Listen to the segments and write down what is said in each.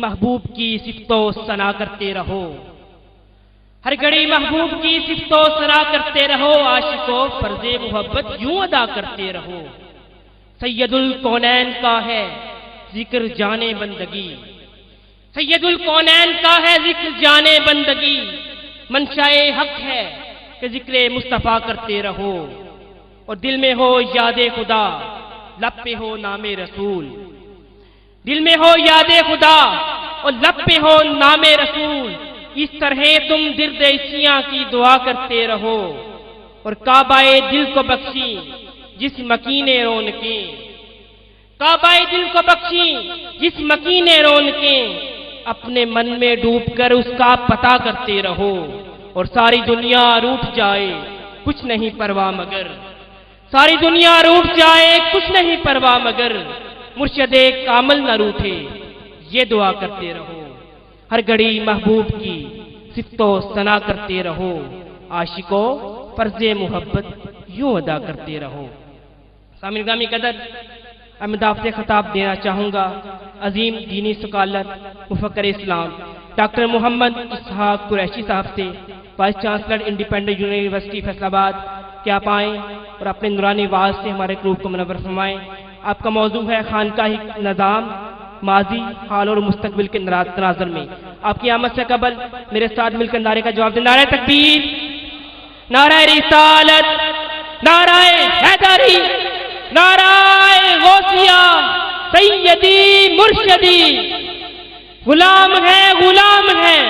محبوب کی صفت و ثنا کرتے رہو، ہر گھڑی محبوب کی صفت و ثنا کرتے رہو، عاشقوں فرض محبت یوں ادا کرتے رہو۔ سید الکونین کا ہے ذکر جانے بندگی، سید الکونین کا ہے ذکر جانے بندگی، منشائے حق ہے کہ ذکر مصطفیٰ کرتے رہو، اور دل میں ہو یاد خدا لب پہ ہو نام رسول، دل میں ہو یاد خدا اور لب پہ ہو نام رسول، اس طرح تم درد عیسیاں کی دعا کرتے رہو، اور کعبہ دل کو بخشی جس مکین رونقیں، کعبہ دل کو بخشی جس مکین رونقیں، اپنے من میں ڈوب کر اس کا پتہ کرتے رہو، اور ساری دنیا روٹ جائے کچھ نہیں پرواہ مگر، ساری دنیا روٹ جائے کچھ نہیں پرواہ مگر، مرشد کامل نہ روٹھے یہ دعا کرتے رہو، ہر گھڑی محبوب کی صفت و ثنا کرتے رہو، عاشقوں فرض محبت یوں ادا کرتے رہو۔ سامعین گرامی قدر، احمدآباد سے خطاب دینا چاہوں گا عظیم دینی سکالر مفکر اسلام ڈاکٹر محمد اسحاق قریشی صاحب سے، vice chancellor independent university Faisal آباد، کہ آپ آئیں اور اپنے نورانی آواز سے ہمارے گروپ کو منور فرمائیں۔ آپ کا موضوع ہے خانقاہی نظام ماضی، حال اور مستقبل کے تناظر میں۔ آپ کی آمد سے قبل میرے ساتھ مل کر نعرے کا جواب دیں۔ نعرہ تکبیر، نعرہ رسالت، نعرہ حیدری، نعرہ غوثیہ، سیدی مرشدی، غلام ہے غلام ہے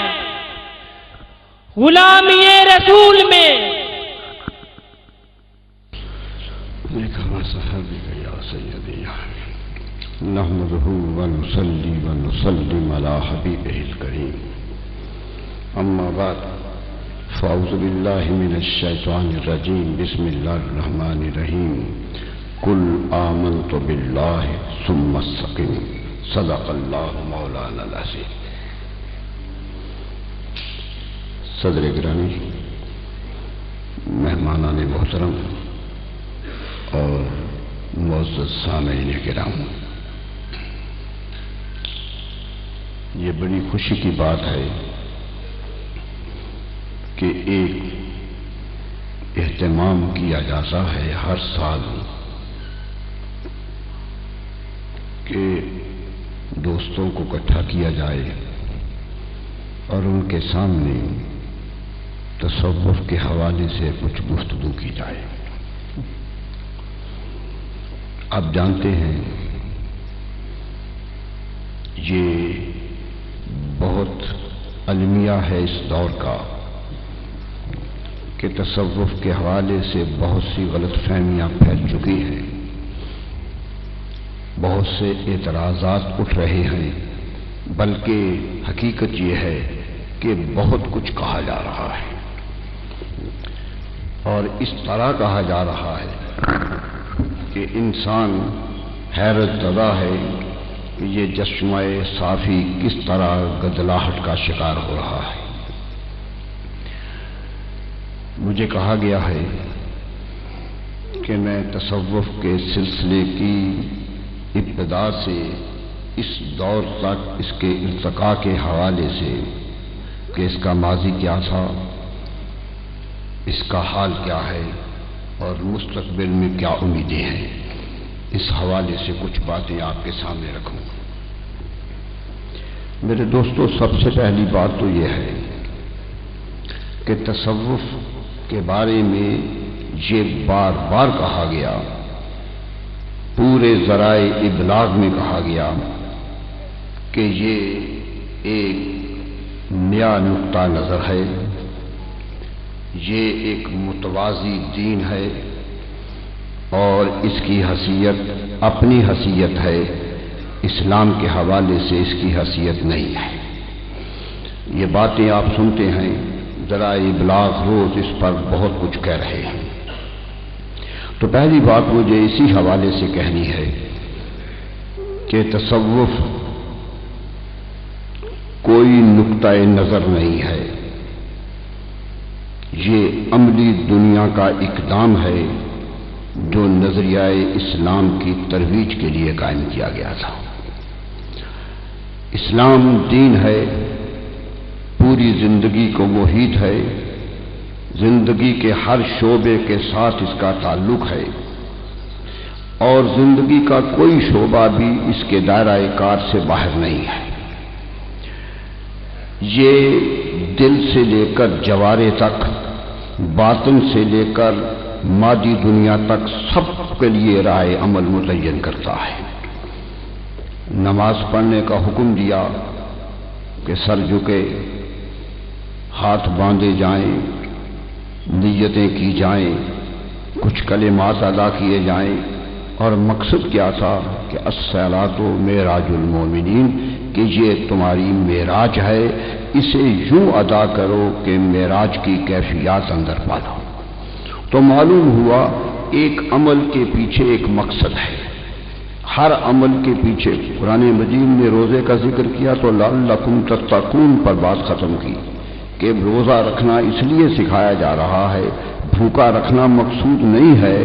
غلام یہ رسول میں۔ نحمده ونصلي ونسلم على حبيبه الكريم، اما بعد، فاعوذ بالله من الشيطان الرجيم، بسم الله الرحمن الرحيم، قل آمنت بالله ثم استقم، صدق الله مولانا العظيم۔ صدر گرامی، مہمانان محترم اور معزز سامعین کرام، یہ بڑی خوشی کی بات ہے کہ ایک اہتمام کیا جاتا ہے ہر سال کہ دوستوں کو اکٹھا کیا جائے اور ان کے سامنے تصوف کے حوالے سے کچھ گفتگو کی جائے۔ آپ جانتے ہیں یہ بہت المیہ ہے اس دور کا کہ تصوف کے حوالے سے بہت سی غلط فہمیاں پھیل چکی ہیں، بہت سے اعتراضات اٹھ رہے ہیں، بلکہ حقیقت یہ ہے کہ بہت کچھ کہا جا رہا ہے، اور اس طرح کہا جا رہا ہے کہ انسان حیرت زدہ ہے کہ یہ چشمہ صافی کس طرح گدلاہٹ کا شکار ہو رہا ہے۔ مجھے کہا گیا ہے کہ میں تصوف کے سلسلے کی ابتدا سے اس دور تک اس کے ارتقاء کے حوالے سے کہ اس کا ماضی کیا تھا، اس کا حال کیا ہے اور مستقبل میں کیا امیدیں ہیں، اس حوالے سے کچھ باتیں آپ کے سامنے رکھوں۔ میرے دوستو، سب سے پہلی بات تو یہ ہے کہ تصوف کے بارے میں یہ بار بار کہا گیا، پورے ذرائع ابلاغ میں کہا گیا کہ یہ ایک نیا نقطہ نظر ہے، یہ ایک متوازی دین ہے، اور اس کی حیثیت اپنی حیثیت ہے، اسلام کے حوالے سے اس کی حیثیت نہیں ہے۔ یہ باتیں آپ سنتے ہیں، ذرائع ابلاغ روز اس پر بہت کچھ کہہ رہے ہیں۔ تو پہلی بات مجھے اسی حوالے سے کہنی ہے کہ تصوف کوئی نقطہ نظر نہیں ہے، یہ عملی دنیا کا اقدام ہے جو نظریہ اسلام کی ترویج کے لیے قائم کیا گیا تھا۔ اسلام دین ہے، پوری زندگی کو محیط ہے، زندگی کے ہر شعبے کے ساتھ اس کا تعلق ہے، اور زندگی کا کوئی شعبہ بھی اس کے دائرہ کار سے باہر نہیں ہے۔ یہ دل سے لے کر جوارے تک، باطن سے لے کر مادی دنیا تک سب کے لیے راہ عمل متعین کرتا ہے۔ نماز پڑھنے کا حکم دیا کہ سر جھکے، ہاتھ باندھے جائیں، نیتیں کی جائیں، کچھ کلمات ادا کیے جائیں، اور مقصد کیا تھا کہ الصلاۃ معراج المومنین، کہ یہ تمہاری معراج ہے، اسے یوں ادا کرو کہ معراج کی کیفیات اندر پالو۔ تو معلوم ہوا ایک عمل کے پیچھے ایک مقصد ہے، ہر عمل کے پیچھے۔ قرآن مجید نے روزے کا ذکر کیا تو لعلکم تتقون پر بات ختم کی کہ روزہ رکھنا اس لیے سکھایا جا رہا ہے، بھوکا رکھنا مقصود نہیں ہے،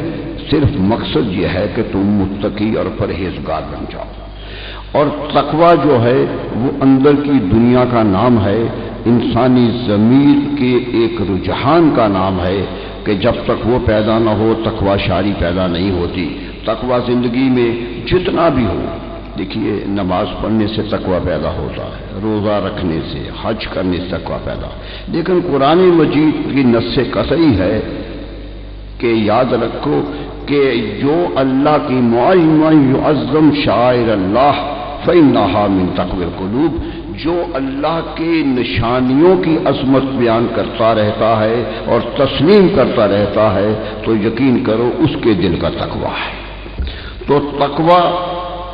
صرف مقصد یہ ہے کہ تم متقی اور پرہیزگار بن جاؤ۔ اور تقویٰ جو ہے وہ اندر کی دنیا کا نام ہے، انسانی ضمیر کے ایک رجحان کا نام ہے کہ جب تک وہ پیدا نہ ہو تقویٰ شاری پیدا نہیں ہوتی۔ تقویٰ زندگی میں جتنا بھی ہو، دیکھیے نماز پڑھنے سے تقویٰ پیدا ہوتا ہے، روزہ رکھنے سے، حج کرنے سے تقویٰ پیدا، لیکن قرآن مجید کی نص قطعی ہے کہ یاد رکھو کہ جو اللہ کی معظم شعائر اللہ فإنہا من تقوی القلوب، جو اللہ کے نشانیوں کی عظمت بیان کرتا رہتا ہے اور تسلیم کرتا رہتا ہے تو یقین کرو اس کے دل کا تقویٰ ہے۔ تو تقویٰ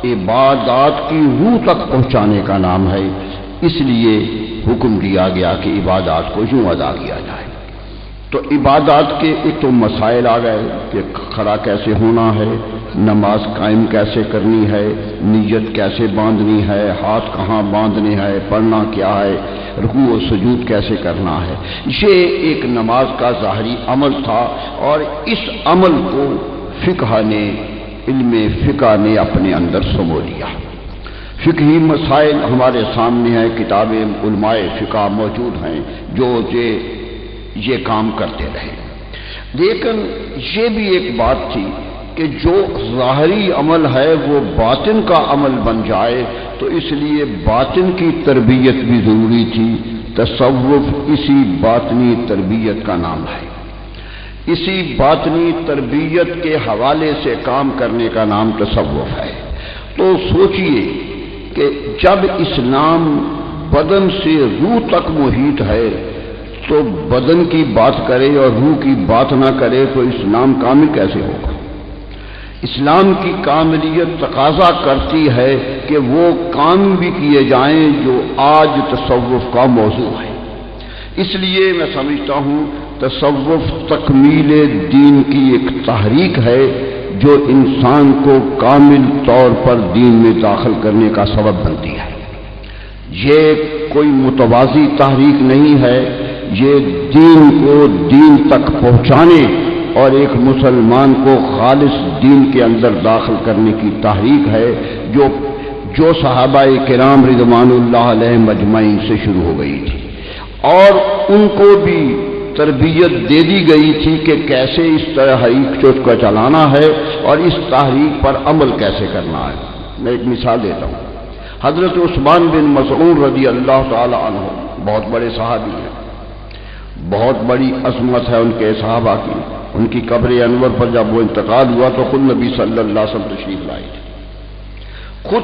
عبادات کی روح تک پہنچانے کا نام ہے، اس لیے حکم دیا گیا کہ عبادات کو یوں ادا کیا جائے۔ تو عبادات کے ایک تو مسائل آ گئے کہ کھڑا کیسے ہونا ہے، نماز قائم کیسے کرنی ہے، نیت کیسے باندھنی ہے، ہاتھ کہاں باندھنے ہے، پڑھنا کیا ہے، رکوع و سجود کیسے کرنا ہے۔ یہ ایک نماز کا ظاہری عمل تھا، اور اس عمل کو فقہ نے، علم فقہ نے اپنے اندر سمو لیا۔ فقہی مسائل ہمارے سامنے ہیں، کتابیں علماء فقہ موجود ہیں جو یہ کام کرتے رہے، لیکن یہ بھی ایک بات تھی کہ جو ظاہری عمل ہے وہ باطن کا عمل بن جائے، تو اس لیے باطن کی تربیت بھی ضروری تھی۔ تصوف اسی باطنی تربیت کا نام ہے، اسی باطنی تربیت کے حوالے سے کام کرنے کا نام تصوف ہے۔ تو سوچئے کہ جب اسلام بدن سے روح تک محیط ہے تو بدن کی بات کرے اور روح کی بات نہ کرے تو اسلام کامل کیسے ہوگا؟ اسلام کی کاملیت تقاضا کرتی ہے کہ وہ کام بھی کیے جائیں جو آج تصوف کا موضوع ہے۔ اس لیے میں سمجھتا ہوں تصوف تکمیل دین کی ایک تحریک ہے جو انسان کو کامل طور پر دین میں داخل کرنے کا سبب بنتی ہے۔ یہ کوئی متوازی تحریک نہیں ہے، یہ دین کو دین تک پہنچانے اور ایک مسلمان کو خالص دین کے اندر داخل کرنے کی تحریک ہے جو صحابہ کرام رضوان اللہ علیہ مجمعین سے شروع ہو گئی تھی، اور ان کو بھی تربیت دے دی گئی تھی کہ کیسے اس تحریک کو چلانا ہے اور اس تحریک پر عمل کیسے کرنا ہے۔ میں ایک مثال دیتا ہوں، حضرت عثمان بن مسعود رضی اللہ تعالی عنہ بہت بڑے صحابی ہیں، بہت بڑی عظمت ہے ان کے صحابہ کی۔ ان کی قبر انور پر جب وہ انتقال ہوا تو خود نبی صلی اللہ علیہ وسلم تشریف لائے تھے، خود